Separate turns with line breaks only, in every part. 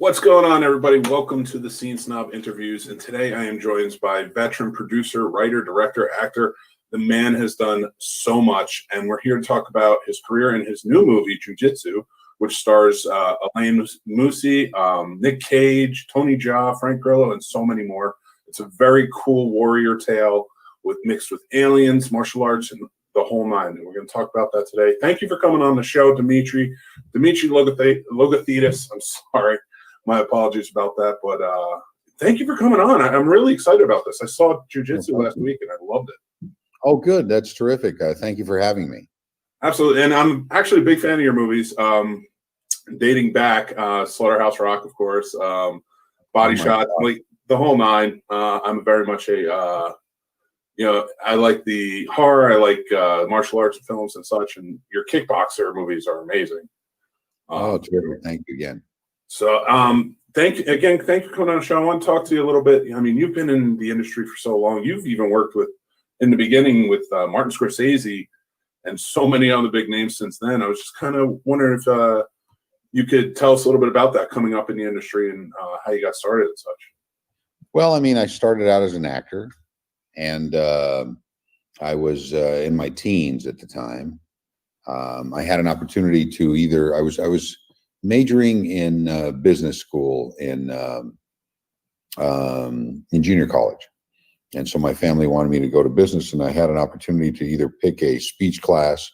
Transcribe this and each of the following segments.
What's going on, everybody? Welcome to the Scene Snob interviews. And today I am joined by veteran producer, writer, director, actor. The man has done so much, and we're here to talk about his career in his new movie, Jiu Jitsu, which stars Elaine Moussi, Nic Cage, Tony Jaa, Frank Grillo, and so many more. It's a very cool warrior tale mixed with aliens, martial arts, and the whole nine. And we're going to talk about that today. Thank you for coming on the show, Dimitri Logothetis. I'm sorry. My apologies about that, but thank you for coming on. I'm really excited about this. I saw Jiu Jitsu last week, and I loved it.
Oh, good. That's terrific. Thank you for having me.
Absolutely. And I'm actually a big fan of your movies, dating back, Slaughterhouse Rock, of course, Body Shot, like the whole nine. I'm very much a, I like the horror. I like martial arts films and such, and your Kickboxer movies are amazing.
Oh, terrific. Thank you again.
So thank you for coming on the show. I want to talk to you a little bit. I mean, you've been in the industry for so long. You've even worked in the beginning with Martin Scorsese and so many other big names since then. I was just kind of wondering if you could tell us a little bit about that coming up in the industry and how you got started and such.
Well, I mean, I started out as an actor, and I was in my teens at the time. I had an opportunity to I was majoring in business school in junior college. And so my family wanted me to go to business, and I had an opportunity to either pick a speech class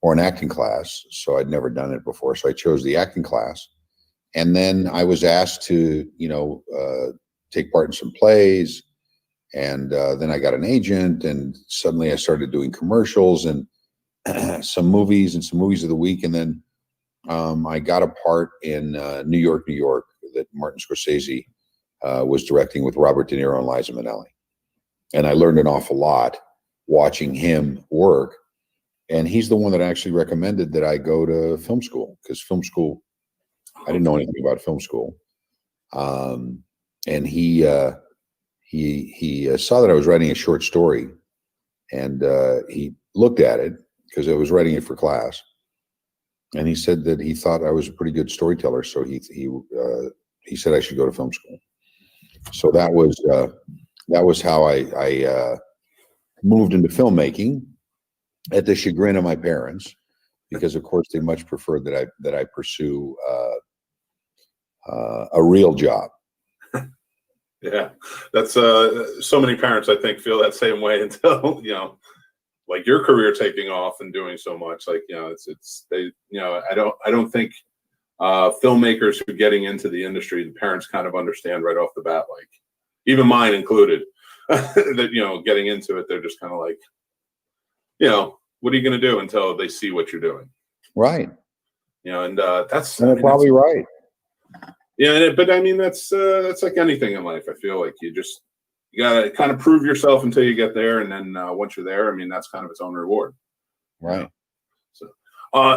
or an acting class. So I'd never done it before. So I chose the acting class. And then I was asked to, take part in some plays. And then I got an agent, and suddenly I started doing commercials and some movies of the week. And then I got a part in New York, that Martin Scorsese was directing with Robert De Niro and Liza Minnelli. And I learned an awful lot watching him work. And he's the one that actually recommended that I go to film school, because film school, I didn't know anything about film school. And he saw that I was writing a short story, and he looked at it because I was writing it for class. And he said that he thought I was a pretty good storyteller, so he said I should go to film school. So that was how I moved into filmmaking, at the chagrin of my parents, because of course they much preferred that I pursue a real job.
Yeah, that's so many parents, I think, feel that same way until like your career taking off and doing so much. Like, it's they, I don't think filmmakers who are getting into the industry, the parents kind of understand right off the bat, like even mine included, that, getting into it, they're just kind of like, what are you going to do until they see what you're doing?
Right.
And that's
probably right.
Yeah. But I mean, that's like anything in life. I feel like you gotta kind of prove yourself until you get there, and then once you're there, I mean, that's kind of its own reward.
Right.
So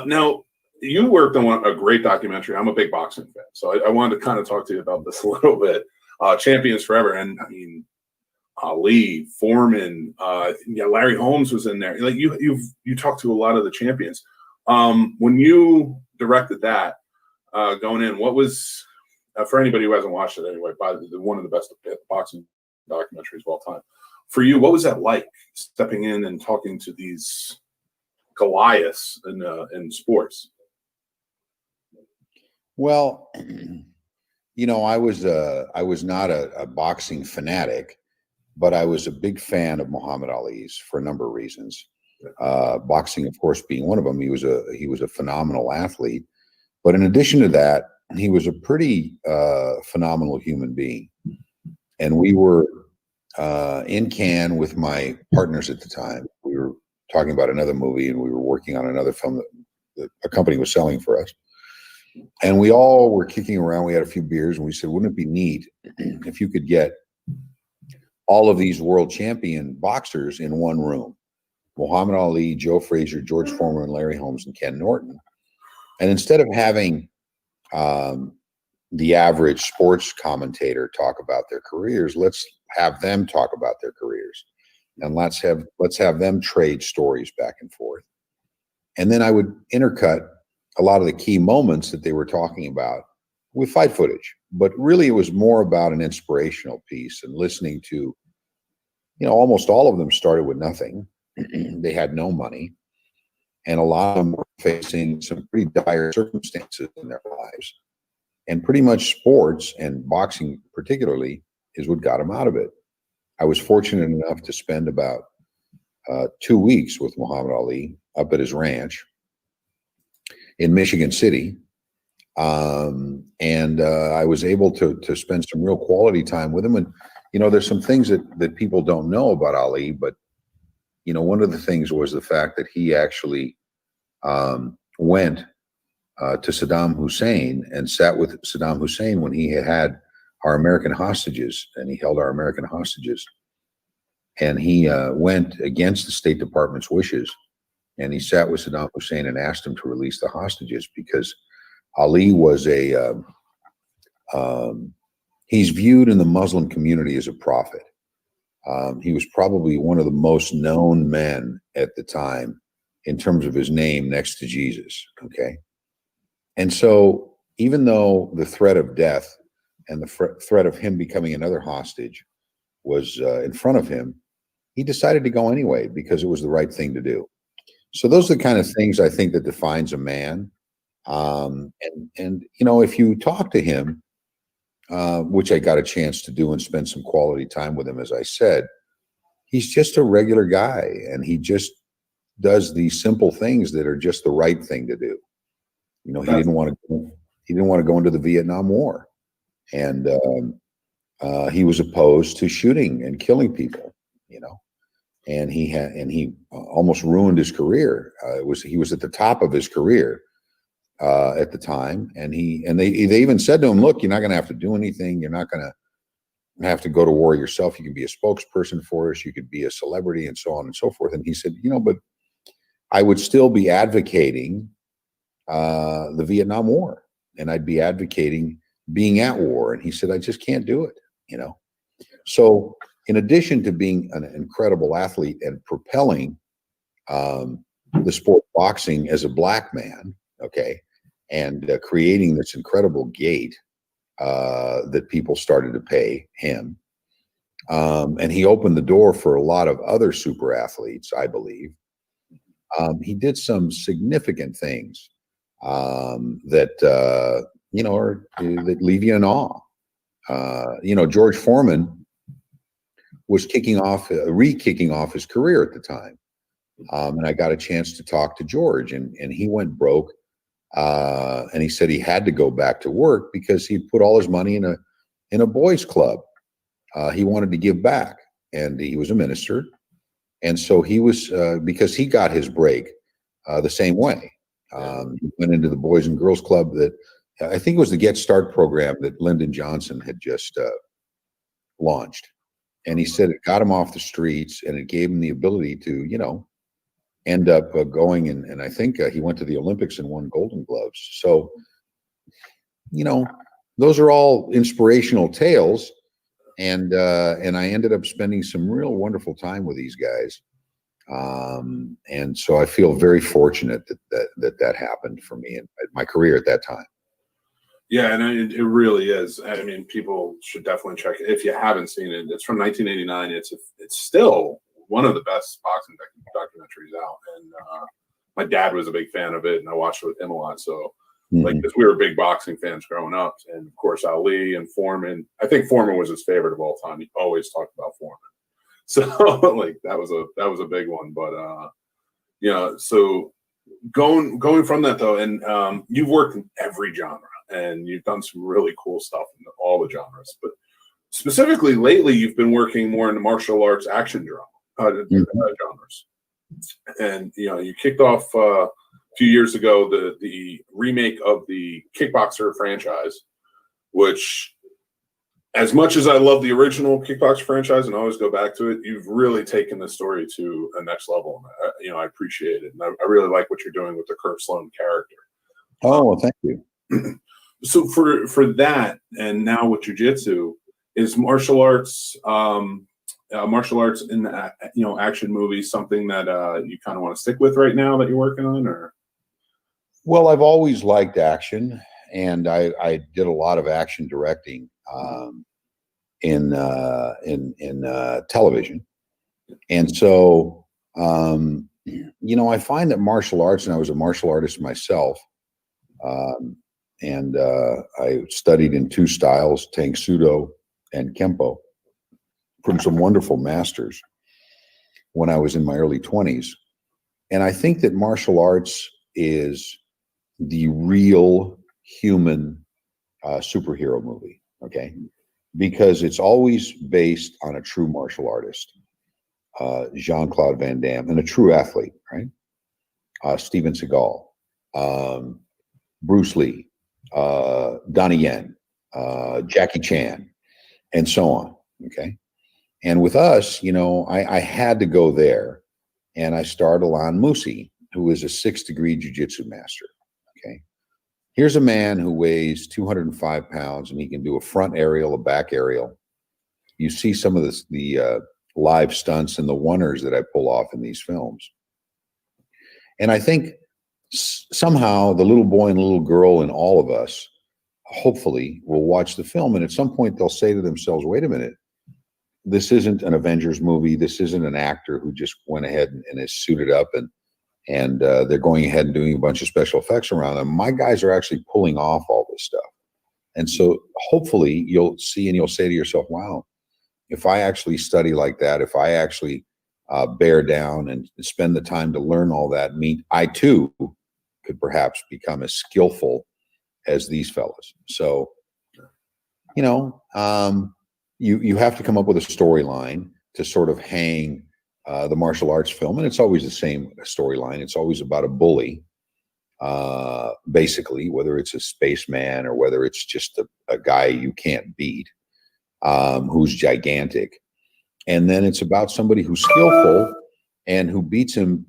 now you worked on a great documentary. I'm a big boxing fan, so I wanted to kind of talk to you about this a little bit. Champions Forever, and I mean, Ali, Foreman, Larry Holmes was in there. Like you talked to a lot of the champions. When you directed that, going in, what was for anybody who hasn't watched it anyway, one of the best boxing documentaries of all time. For you, what was that like, stepping in and talking to these Goliaths in sports?
Well, I was not a boxing fanatic, but I was a big fan of Muhammad Ali's for a number of reasons. Boxing, of course, being one of them. He was a phenomenal athlete, but in addition to that, he was a pretty phenomenal human being. And we were in Cannes with my partners at the time. We were talking about another movie, and we were working on another film that a company was selling for us. And we all were kicking around. We had a few beers, and we said, wouldn't it be neat if you could get all of these world champion boxers in one room? Muhammad Ali, Joe Frazier, George Foreman, and Larry Holmes, and Ken Norton. And instead of having the average sports commentator talk about their careers, let's have them talk about their careers, and let's have them trade stories back and forth. And then I would intercut a lot of the key moments that they were talking about with fight footage. But really, it was more about an inspirational piece and listening to, almost all of them started with nothing. They had no money. And a lot of them were facing some pretty dire circumstances in their lives. And pretty much sports, and boxing particularly, is what got them out of it. I was fortunate enough to spend about 2 weeks with Muhammad Ali up at his ranch in Michigan City. And I was able to spend some real quality time with him. And, there's some things that people don't know about Ali, but, one of the things was the fact that he actually went to Saddam Hussein and sat with Saddam Hussein when he had our American hostages, and he held our American hostages. And he went against the State Department's wishes, and he sat with Saddam Hussein and asked him to release the hostages, because Ali was he's viewed in the Muslim community as a prophet. He was probably one of the most known men at the time in terms of his name next to Jesus, okay? And so even though the threat of death and the threat of him becoming another hostage was in front of him, he decided to go anyway because it was the right thing to do. So those are the kind of things I think that defines a man. And if you talk to him, which I got a chance to do and spend some quality time with him, as I said, he's just a regular guy, and he just does these simple things that are just the right thing to do. He didn't want to go into the Vietnam War, and he was opposed to shooting and killing people. And he almost ruined his career. He was at the top of his career at the time, and they even said to him, "Look, you're not going to have to do anything. You're not going to have to go to war yourself. You can be a spokesperson for us. You could be a celebrity, and so on and so forth." And he said, "But I would still be advocating the Vietnam War, and I'd be advocating being at war." And he said, "I just can't do it." So in addition to being an incredible athlete and propelling the sport of boxing as a black man, okay, and creating this incredible gate that people started to pay him, and he opened the door for a lot of other super athletes, I believe. He did some significant things that that leave you in awe. George Foreman was re-kicking off his career at the time. And I got a chance to talk to George, and he went broke. And he said he had to go back to work because he put all his money in a boys club. He wanted to give back, and he was a minister. And so he was, because he got his break the same way. He went into the Boys and Girls Club that I think it was the Get Start program that Lyndon Johnson had just launched. And he said it got him off the streets, and it gave him the ability to, end up going, and I think he went to the Olympics and won Golden Gloves. So, those are all inspirational tales. And I ended up spending some real wonderful time with these guys. And so I feel very fortunate that happened for me in my career at that time.
Yeah, and it really is. I mean, people should definitely check it if you haven't seen it. It's from 1989. It's still one of the best boxing documentaries out. And my dad was a big fan of it, and I watched it with him a lot. So, because we were big boxing fans growing up, and of course Ali and Foreman. I think Foreman was his favorite of all time. He always talked about Foreman. So, that was a big one. But so going from that though, and you've worked in every genre. And you've done some really cool stuff in all the genres. But specifically lately, you've been working more in the martial arts action genres. And, you kicked off a few years ago the remake of the Kickboxer franchise, which, as much as I love the original Kickboxer franchise and always go back to it, you've really taken the story to a next level. I appreciate it. And I really like what you're doing with the Kurt Sloan character.
Oh, well, thank you.
So for that, and now with Jiu Jitsu, is martial arts in the action movies something that you kind of want to stick with right now that you're working on, or?
Well, I've always liked action, and I did a lot of action directing in television, and so I find that martial arts, and I was a martial artist myself, and I studied in two styles, Tang Sudo and Kempo, from some wonderful masters when I was in my early 20s. And I think that martial arts is the real human superhero movie, okay? Because it's always based on a true martial artist, Jean-Claude Van Damme, and a true athlete, right? Steven Seagal, Bruce Lee, Donnie Yen, Jackie Chan, and so on, okay? And with us, I had to go there, and I starred Alan Musi, who is a 6th-degree jiu-jitsu master, okay? Here's a man who weighs 205 pounds, and he can do a front aerial, a back aerial. You see some of the live stunts and the oneers that I pull off in these films. And I think somehow the little boy and little girl in all of us, hopefully, will watch the film, and at some point they'll say to themselves, wait a minute, this isn't an Avengers movie. This isn't an actor who just went ahead and is suited up and they're going ahead and doing a bunch of special effects around them. My guys are actually pulling off all this stuff. And so hopefully you'll see and you'll say to yourself, wow, if I actually study like that, if I actually bear down and spend the time to learn all that, I too could perhaps become as skillful as these fellas. So, you have to come up with a storyline to sort of hang the martial arts film, and it's always the same storyline. It's always about a bully, basically, whether it's a spaceman or whether it's just a guy you can't beat, who's gigantic. And then it's about somebody who's skillful and who beats him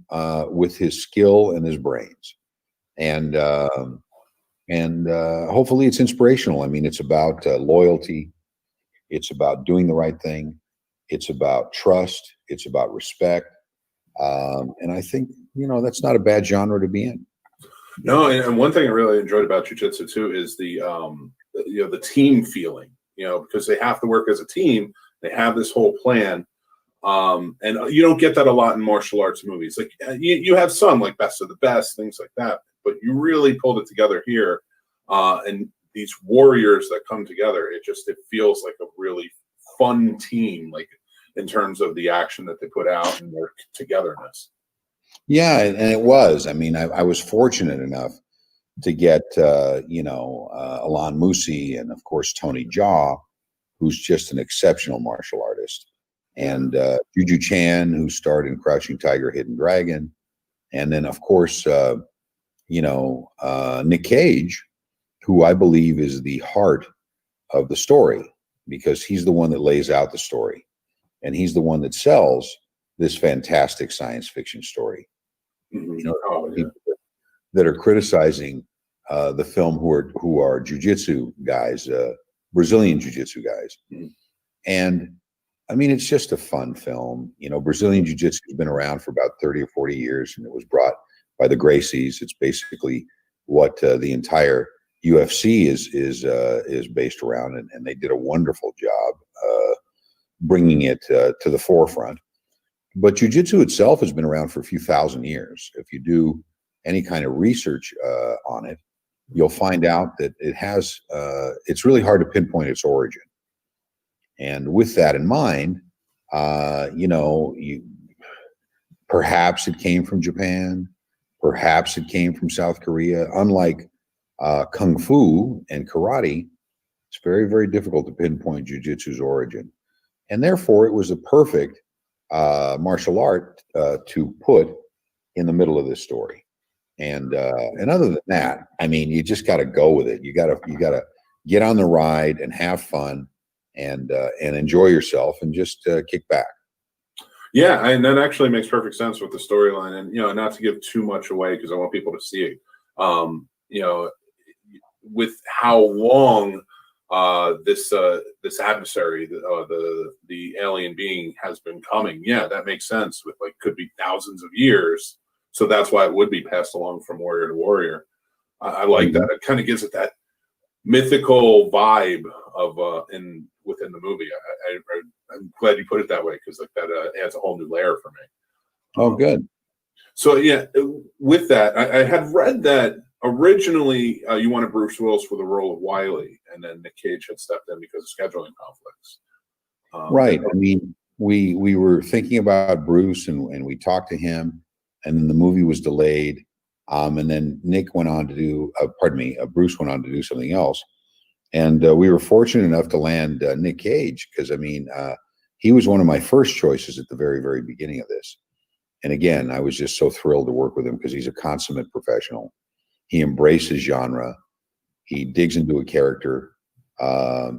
with his skill and his brains. And hopefully it's inspirational. I mean, it's about loyalty. It's about doing the right thing. It's about trust. It's about respect. And I think, that's not a bad genre to be in.
No, and one thing I really enjoyed about jiu-jitsu too is the team feeling, because they have to work as a team. They have this whole plan. And you don't get that a lot in martial arts movies. Like you have some like Best of the Best, things like that, but you really pulled it together here. And these warriors that come together, it feels like a really fun team, like in terms of the action that they put out and their togetherness.
Yeah, and it was. I mean, I was fortunate enough to get Alan Musi and of course Tony Jaa, who's just an exceptional martial artist, and Juju Chan, who starred in Crouching Tiger, Hidden Dragon, and then of course Nic Cage, who I believe is the heart of the story, because he's the one that lays out the story, and he's the one that sells this fantastic science fiction story.
Mm-hmm.
People that are criticizing the film who are jiu-jitsu guys, Brazilian jiu-jitsu guys.
Mm-hmm.
And I mean, it's just a fun film. Brazilian jiu-jitsu has been around for about 30 or 40 years, and it was brought by the Gracies. It's basically what the entire UFC is based around, and they did a wonderful job bringing it to the forefront. But jiu-jitsu itself has been around for a few thousand years. If you do any kind of research on it, you'll find out that it's really hard to pinpoint its origin. And with that in mind, perhaps it came from Japan, perhaps it came from South Korea. Unlike Kung Fu and karate, it's very, very difficult to pinpoint jiu-jitsu's origin. And therefore, it was a perfect martial art to put in the middle of this story. And other than that, I mean, you just got to go with it. You got to get on the ride and have fun and enjoy yourself and just kick back.
Yeah, and that actually makes perfect sense with the storyline. And not to give too much away because I want people to see it. With how long this adversary, the alien being, has been coming, that makes sense. With could be thousands of years, so that's why it would be passed along from warrior to warrior. I like that. It kind of gives it that mythical vibe of within the movie. I'm glad you put it that way, because like that adds a whole new layer for me.
Oh, good.
So yeah, with that, I had read that originally you wanted Bruce Willis for the role of Wiley, and then Nic Cage had stepped in because of scheduling conflicts.
Right. I mean, we were thinking about Bruce, and we talked to him, and then the movie was delayed. And then Nick went on to do, Bruce went on to do something else. And we were fortunate enough to land Nic Cage, because I mean, he was one of my first choices at the very, very beginning of this. And again, I was just so thrilled to work with him because he's a consummate professional. He embraces genre. He digs into a character.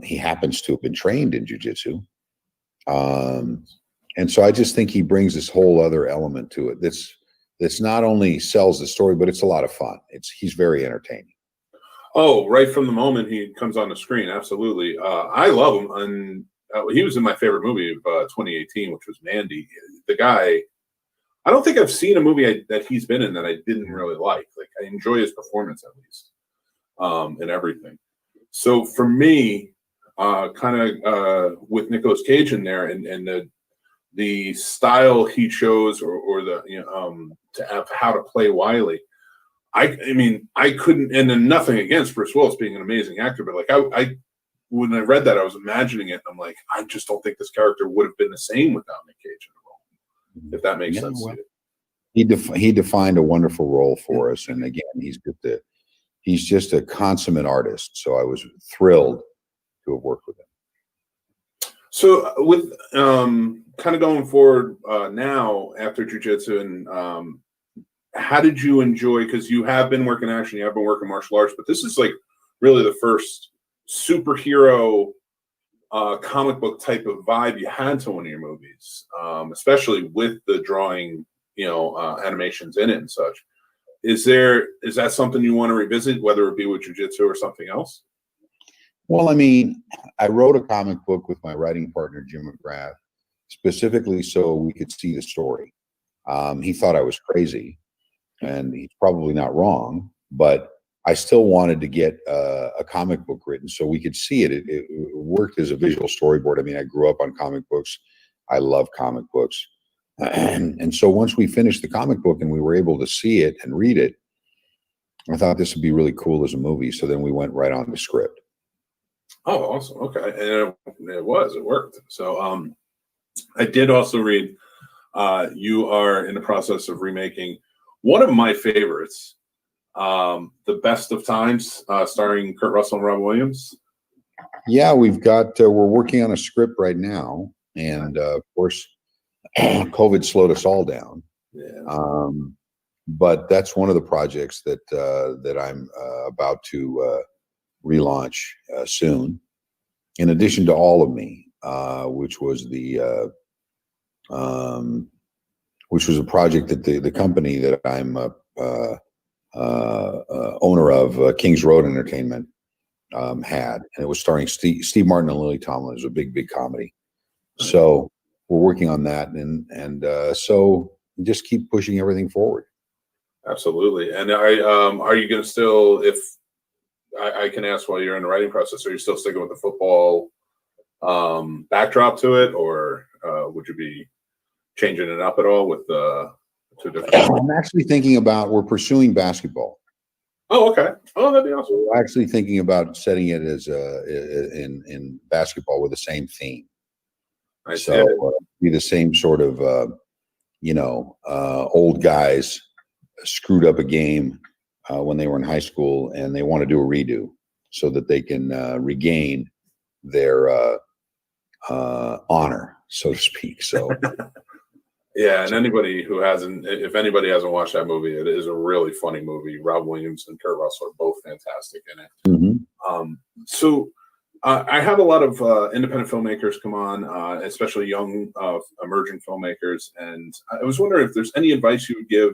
He happens to have been trained in Jiu Jitsu. And so I just think he brings this whole other element to it that's not only sells the story, but it's a lot of fun. He's very entertaining.
Oh, right from the moment he comes on the screen, absolutely. I love him, and he was in my favorite movie of 2018, which was Mandy. The guy, I don't think I've seen a movie that he's been in that I didn't really like. Like, I enjoy his performance at least, and everything. So for me, kind of with Nicolas Cage in there, and the style he chose, or the to have how to play Wiley. I mean, I couldn't, and then nothing against Bruce Willis being an amazing actor, but like I when I read that, I was imagining it. And I'm like, I just don't think this character would have been the same without Nic Cage in the role, if that makes sense.
Well, he defined a wonderful role for us, and again, he's just a consummate artist. So I was thrilled to have worked with him.
So with kind of going forward now after jiu-jitsu, and how did you enjoy, because you have been working action, you have been working martial arts, but this is like really the first superhero comic book type of vibe you had to one of your movies, especially with the drawing, animations in it and such. Is that something you want to revisit, whether it be with jiu-jitsu or something else?
Well, I mean, I wrote a comic book with my writing partner, Jim McGrath, specifically so we could see the story. He thought I was crazy, and he's probably not wrong, but I still wanted to get a comic book written so we could see it. It worked as a visual storyboard. I mean, I grew up on comic books. I love comic books. And so once we finished the comic book and we were able to see it and read it, I thought this would be really cool as a movie. So then we went right on the script.
Oh, awesome. Okay. And it worked. So I did also read you are in the process of remaking one of my favorites, The Best of Times, starring Kurt Russell and Rob Williams.
Yeah, we're working on a script right now. And of course, COVID slowed us all down.
Yeah.
But that's one of the projects that I'm about to relaunch soon. In addition to All of Me, which was a project that the company that I'm owner of, Kings Road Entertainment, had, and it was starring Steve Martin and Lily Tomlin. It was a big comedy. So we're working on that, and so just keep pushing everything forward.
Absolutely. And are you going to still, if I can ask while you're in the writing process, are you still sticking with the football backdrop to it, or would you be changing it up at all with the two different?
I'm actually thinking about, we're pursuing basketball.
Oh, okay. Oh, that'd be awesome.
We're actually thinking about setting it as in basketball with the same theme. So be the same sort of old guys screwed up a game when they were in high school, and they want to do a redo so that they can regain their honor, so to speak. So
yeah, and if anybody hasn't watched that movie, it is a really funny movie. Rob Williams and Kurt Russell are both fantastic in it.
Mm-hmm.
So I have a lot of independent filmmakers come on, especially young emerging filmmakers, and I was wondering if there's any advice you would give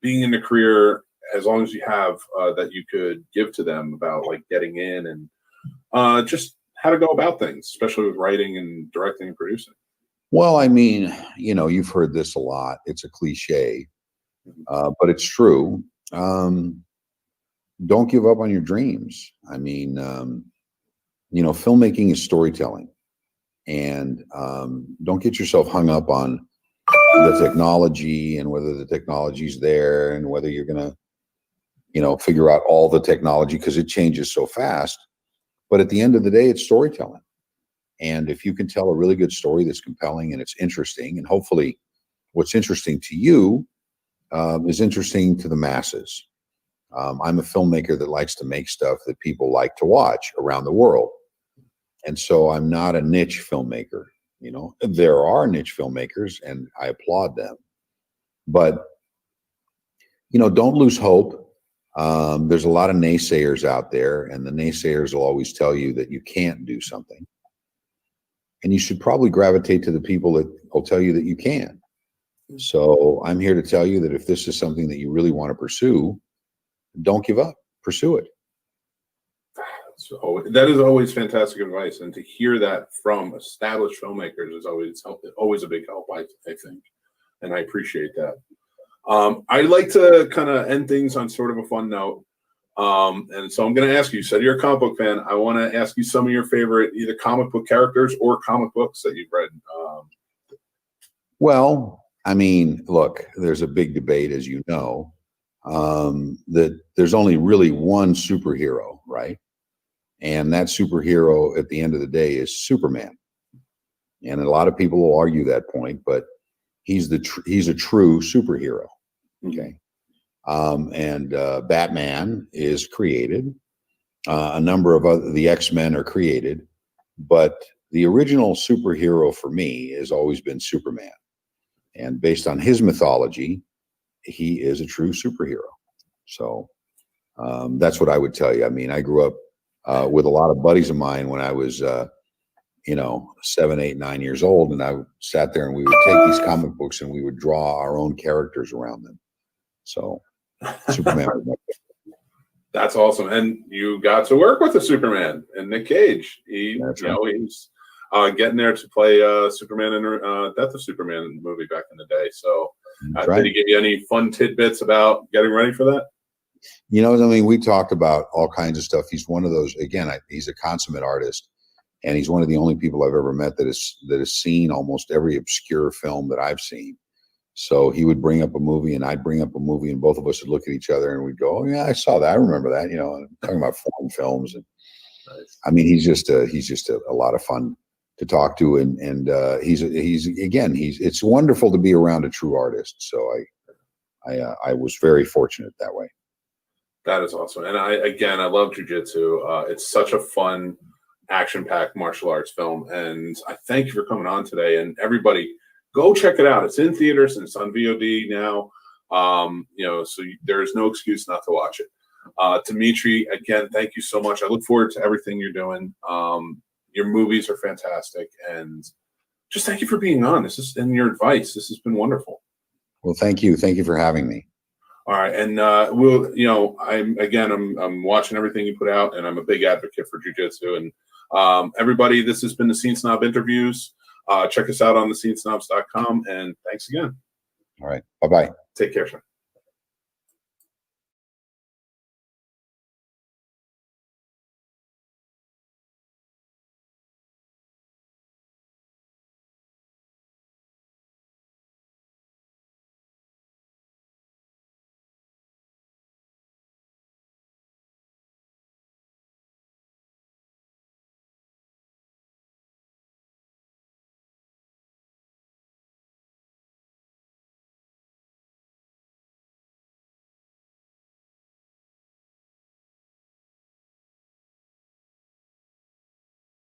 being in the career, as long as you have, that you could give to them about like getting in and just how to go about things, especially with writing and directing and producing.
Well, I mean, you've heard this a lot. It's a cliche, but it's true. don't give up on your dreams. I mean, filmmaking is storytelling, and don't get yourself hung up on the technology and whether the technology's there and whether you're going to, figure out all the technology, because it changes so fast. But at the end of the day, it's storytelling. And if you can tell a really good story that's compelling and it's interesting, and hopefully what's interesting to you is interesting to the masses. I'm a filmmaker that likes to make stuff that people like to watch around the world. And so I'm not a niche filmmaker. There are niche filmmakers and I applaud them, but don't lose hope. There's a lot of naysayers out there, and the naysayers will always tell you that you can't do something. And you should probably gravitate to the people that will tell you that you can. So I'm here to tell you that if this is something that you really want to pursue, don't give up, pursue it.
So that is always fantastic advice, and to hear that from established filmmakers is always a big help, I think, and I appreciate that. I like to kind of end things on sort of a fun note, and so I'm going to ask you. So you're a comic book fan. I want to ask you some of your favorite either comic book characters or comic books that you've read.
Well, I mean, look, there's a big debate, as you know, that there's only really one superhero, right? And that superhero at the end of the day is Superman. And a lot of people will argue that point, but he's a true superhero. Okay. And Batman is created. A number of the X-Men are created, but the original superhero for me has always been Superman. And based on his mythology, he is a true superhero. So that's what I would tell you. I mean, I grew up with a lot of buddies of mine when I was, 7, 8, 9 years old. And I sat there and we would take these comic books and we would draw our own characters around them. So Superman.
That's awesome. And you got to work with the Superman and Nic Cage. He's getting there to play Superman in Death of Superman movie back in the day. So did he give you any fun tidbits about getting ready for that?
We talked about all kinds of stuff. He's one of those, again, he's a consummate artist, and he's one of the only people I've ever met that has seen almost every obscure film that I've seen. So he would bring up a movie and I'd bring up a movie, and both of us would look at each other and we'd go, "Oh yeah, I saw that. I remember that." Talking about foreign films. And nice. I mean, he's just a lot of fun to talk to, and it's wonderful to be around a true artist. So I was very fortunate that way.
That is awesome. And I love Jiu Jitsu. It's such a fun, action-packed martial arts film. And I thank you for coming on today. And everybody, go check it out. It's in theaters and it's on VOD now. So there's no excuse not to watch it. Dimitri, again, thank you so much. I look forward to everything you're doing. Your movies are fantastic. And just thank you for being on. And your advice. This has been wonderful.
Well, thank you. Thank you for having me.
All right, and I'm watching everything you put out, and I'm a big advocate for jiu-jitsu. And everybody, this has been the Scene Snob interviews. Check us out on thescenesnobs.com, and thanks again.
All right, bye-bye.
Take care, sir.